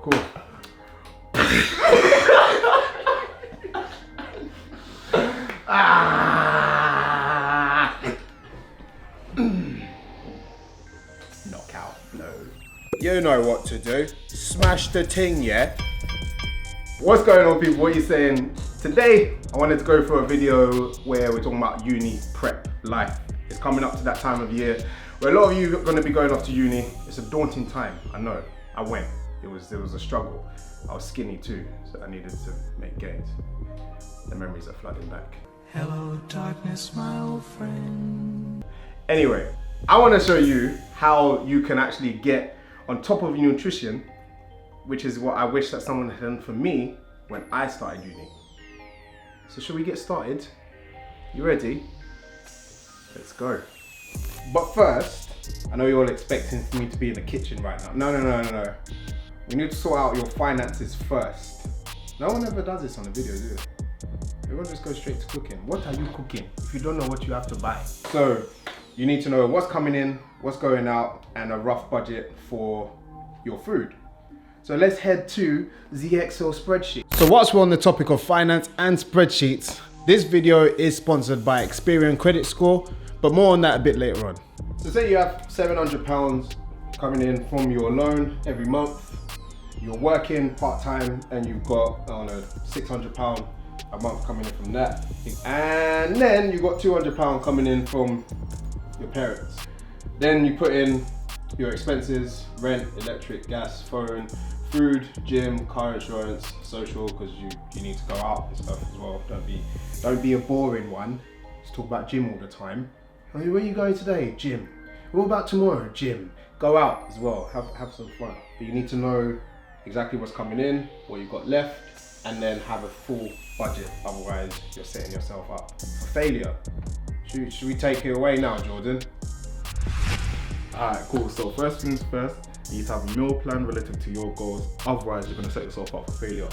Cool. Knockout blow. You know what to do. Smash the ting, yeah? What's going on, people? What are you saying? Today, I wanted to go for a video where we're talking about uni prep life. It's coming up to that time of year where a lot of you are going to be going off to uni. It's a daunting time, I know. I went. It was a struggle. I was skinny too, so I needed to make gains. The memories are flooding back. Hello, darkness, my old friend. Anyway, I want to show you how you can actually get on top of your nutrition, which is what I wish that someone had done for me when I started uni. So should we get started? You ready? Let's go. But first, I know you're all expecting for me to be in the kitchen right now. No. We need to sort out your finances first. No one ever does this on a video, do they? Everyone just goes straight to cooking. What are you cooking if you don't know what you have to buy? So you need to know what's coming in, what's going out, and a rough budget for your food. So let's head to the Excel spreadsheet. So whilst we're on the topic of finance and spreadsheets, this video is sponsored by Experian Credit Score, but more on that a bit later on. So say you have £700 coming in from your loan every month. You're working part-time and you've got, I don't know, £600 a month coming in from that. And then you've got £200 coming in from your parents. Then you put in your expenses, rent, electric, gas, phone, food, gym, car insurance, social, because you need to go out and stuff as well. Don't be a boring one. Just talk about gym all the time. I mean, where are you going today? Gym. What about tomorrow? Gym. Go out as well. Have some fun. But you need to know exactly what's coming in, what you've got left, and then have a full budget. Otherwise, you're setting yourself up for failure. Should we take it away now, Jordan? Alright, cool. So first things first, you need to have a meal plan relative to your goals. Otherwise, you're going to set yourself up for failure.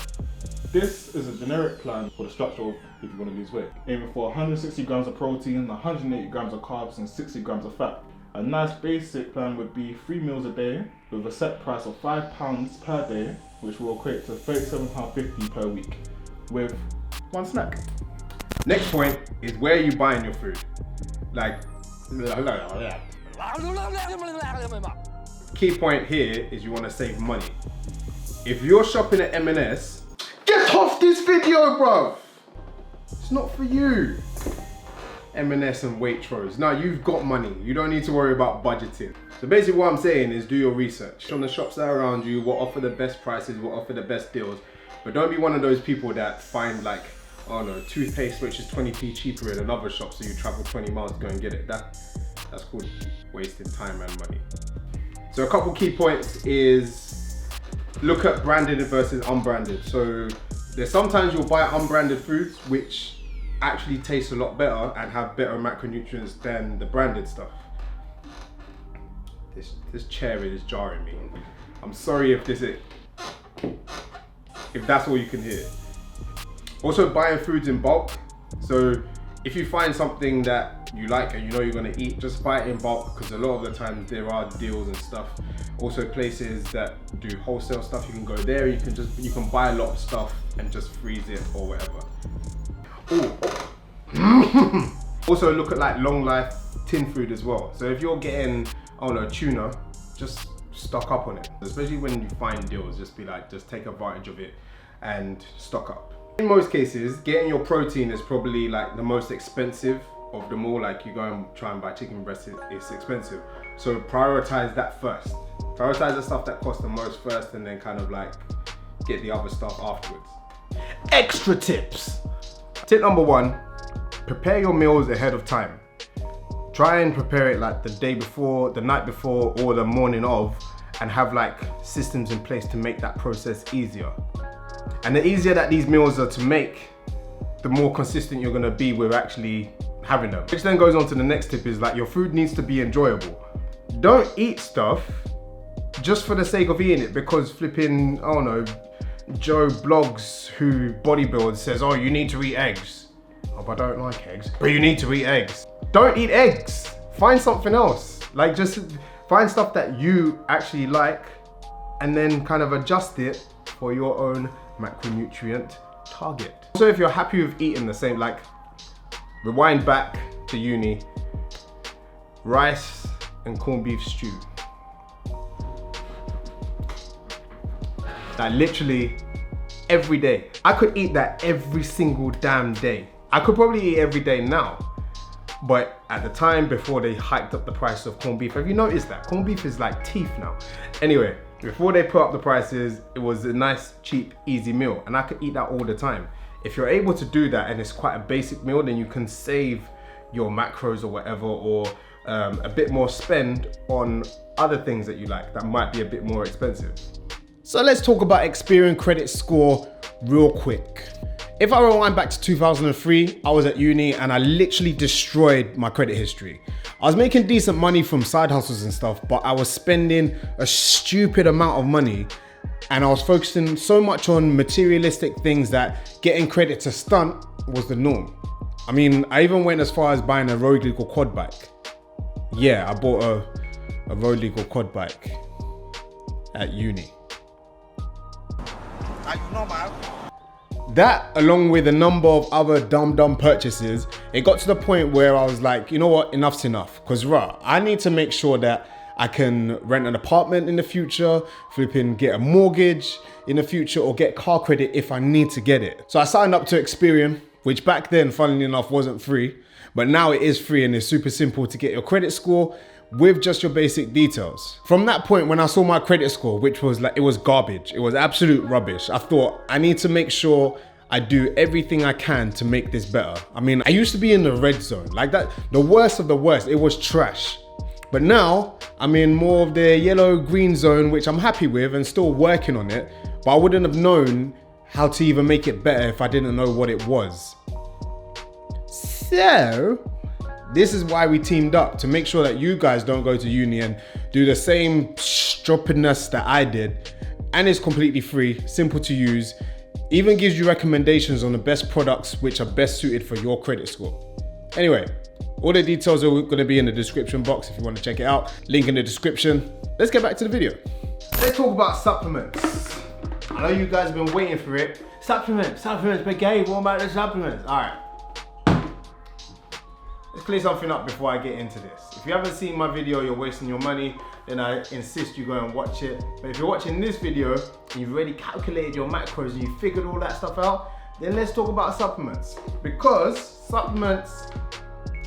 This is a generic plan for the structure of if you want to lose weight. Aiming for 160 grams of protein, 180 grams of carbs, and 60 grams of fat. A nice basic plan would be 3 meals a day with a set price of £5 per day, which will equate to £37.50 per week, with one snack. Next point is where are you buying your food? Key point here is you want to save money. If you're shopping at M&S, get off this video, bro. It's not for you. M&S and Waitrose. Now you've got money. You don't need to worry about budgeting. So basically what I'm saying is do your research on the shops that are around you, what offer the best prices, what offer the best deals. But don't be one of those people that find like, oh no, toothpaste which is 20p cheaper in another shop, so you travel 20 miles to go and get it. That's called wasting time and money. So a couple key points is look at branded versus unbranded. So there's sometimes you'll buy unbranded foods which actually taste a lot better and have better macronutrients than the branded stuff. This chair is jarring me. I'm sorry if that's all you can hear. Also buying foods in bulk. So if you find something that you like and you know you're gonna eat, just buy it in bulk because a lot of the times there are deals and stuff. Also places that do wholesale stuff, you can go there, you can buy a lot of stuff and just freeze it or whatever. Also look at like long life tin food as well. So if you're getting, I don't know, tuna, just stock up on it. Especially when you find deals, just take advantage of it and stock up. In most cases, getting your protein is probably like the most expensive of them all. Like you go and try and buy chicken breast, it's expensive. So prioritize that first. Prioritize the stuff that costs the most first and then kind of like get the other stuff afterwards. Extra tips. Tip number 1, prepare your meals ahead of time. Try and prepare it like the day before, the night before, or the morning of, and have like systems in place to make that process easier. And the easier that these meals are to make, the more consistent you're gonna be with actually having them. Which then goes on to the next tip is like your food needs to be enjoyable. Don't eat stuff just for the sake of eating it because flipping, I don't know, Joe Blogs who bodybuilds says, oh, you need to eat eggs. Oh, but I don't like eggs. But you need to eat eggs. Don't eat eggs. Find something else. Like just find stuff that you actually like and then kind of adjust it for your own macronutrient target. So if you're happy with eating the same, like rewind back to uni, rice and corned beef stew. Like literally every day. I could eat that every single damn day. I could probably eat every day now. But at the time, before they hiked up the price of corned beef, have you noticed that? Corned beef is like teeth now. Anyway, before they put up the prices, it was a nice, cheap, easy meal. And I could eat that all the time. If you're able to do that and it's quite a basic meal, then you can save your macros or whatever, or a bit more spend on other things that you like that might be a bit more expensive. So let's talk about Experian credit score real quick. If I rewind back to 2003, I was at uni and I literally destroyed my credit history. I was making decent money from side hustles and stuff, but I was spending a stupid amount of money and I was focusing so much on materialistic things that getting credit to stunt was the norm. I mean, I even went as far as buying a road legal quad bike. Yeah, I bought a road legal quad bike at uni. Are you normal? That, along with a number of other dumb purchases, it got to the point where I was like, you know what, enough's enough. Because I need to make sure that I can rent an apartment in the future, get a mortgage in the future, or get car credit if I need to get it. So I signed up to Experian, which back then, funnily enough, wasn't free. But now it is free and it's super simple to get your credit score with just your basic details. From that point, when I saw my credit score, which was like, it was garbage, it was absolute rubbish, I thought I need to make sure I do everything I can to make this better. I mean, I used to be in the red zone, like that, the worst of the worst, it was trash. But now I'm in more of the yellow-green zone, which I'm happy with and still working on it, but I wouldn't have known how to even make it better if I didn't know what it was. So, this is why we teamed up, to make sure that you guys don't go to uni and do the same stupidness that I did. And it's completely free, simple to use, even gives you recommendations on the best products which are best suited for your credit score. Anyway, all the details are going to be in the description box if you want to check it out. Link in the description. Let's get back to the video. Let's talk about supplements. I know you guys have been waiting for it. Supplements, but Gabe, what about the supplements? All right. Let's clear something up before I get into this. If you haven't seen my video, you're wasting your money, then I insist you go and watch it. But if you're watching this video and you've already calculated your macros and you figured all that stuff out, then let's talk about supplements. Because supplements,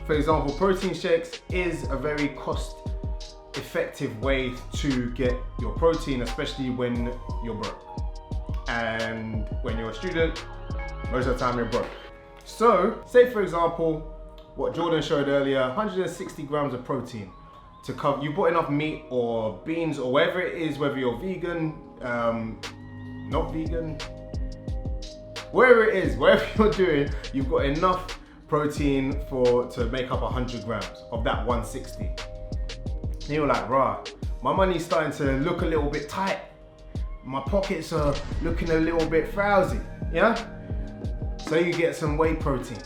for example, protein shakes is a very cost-effective way to get your protein, especially when you're broke. And when you're a student, most of the time you're broke. So, say for example, what Jordan showed earlier, 160 grams of protein to cover. You bought enough meat or beans or whatever it is, whether you're vegan, not vegan, wherever it is, whatever you're doing, you've got enough protein to make up 100 grams of that 160. And you're like, rah, my money's starting to look a little bit tight. My pockets are looking a little bit frowsy, yeah? So you get some whey protein.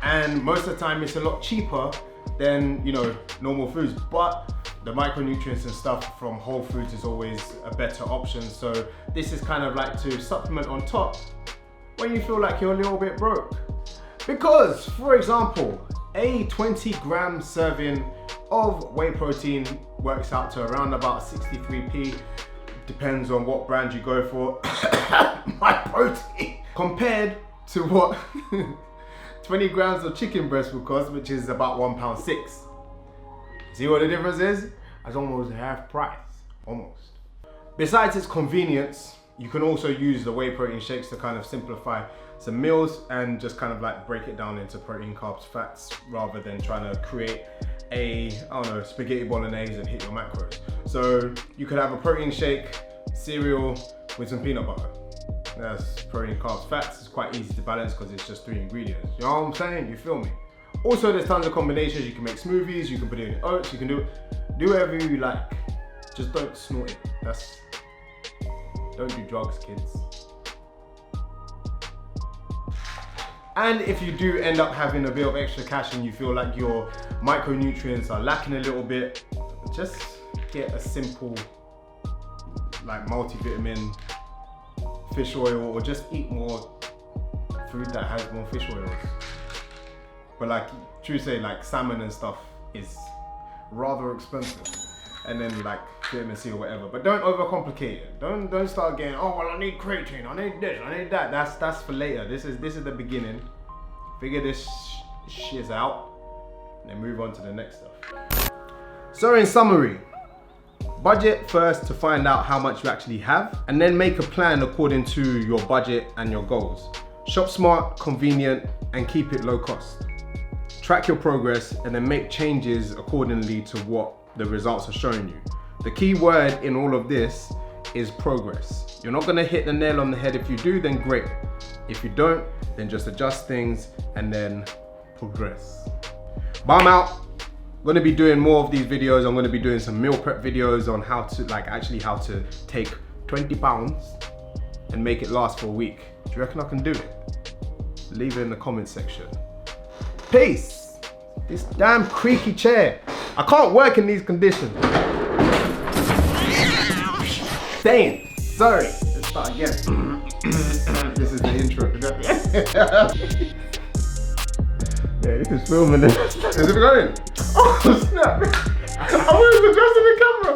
And most of the time it's a lot cheaper than, normal foods, but the micronutrients and stuff from whole foods is always a better option. So this is kind of like to supplement on top when you feel like you're a little bit broke. Because, for example, a 20-gram serving of whey protein works out to around about 63p, depends on what brand you go for. My protein, compared to what 20 grams of chicken breast will cost, which is about £1.06. See what the difference is? That's almost half price, almost. Besides its convenience, you can also use the whey protein shakes to kind of simplify some meals and just kind of like break it down into protein, carbs, fats, rather than trying to create a, spaghetti bolognese and hit your macros. So you could have a protein shake, cereal with some peanut butter. That's protein, carbs, fats. It's quite easy to balance because it's just 3 ingredients. You know what I'm saying? You feel me? Also, there's tons of combinations. You can make smoothies, you can put it in oats, you can do whatever you like. Just don't snort it. Don't do drugs, kids. And if you do end up having a bit of extra cash and you feel like your micronutrients are lacking a little bit, just get a simple like multivitamin, fish oil, or just eat more food that has more fish oils. But like, true say, like salmon and stuff is rather expensive. And then like vitamin C or whatever. But don't overcomplicate it. Don't start getting, oh well, I need creatine, I need this, I need that. That's for later. This is the beginning. Figure this shiz out, and then move on to the next stuff. So in summary, budget first to find out how much you actually have, and then make a plan according to your budget and your goals. Shop smart, convenient, and keep it low cost. Track your progress and then make changes accordingly to what the results are showing you. The key word in all of this is progress. You're not gonna hit the nail on the head. If you do, then great. If you don't, then just adjust things and then progress. But I'm out. I'm gonna be doing more of these videos. I'm gonna be doing some meal prep videos on how to take 20 pounds and make it last for a week. Do you reckon I can do it? Leave it in the comment section. Peace. This damn creaky chair. I can't work in these conditions. Damn. Sorry. Let's start again. This is the intro. Yeah, this is filming. Is it going? Oh snap! I was adjusting the camera.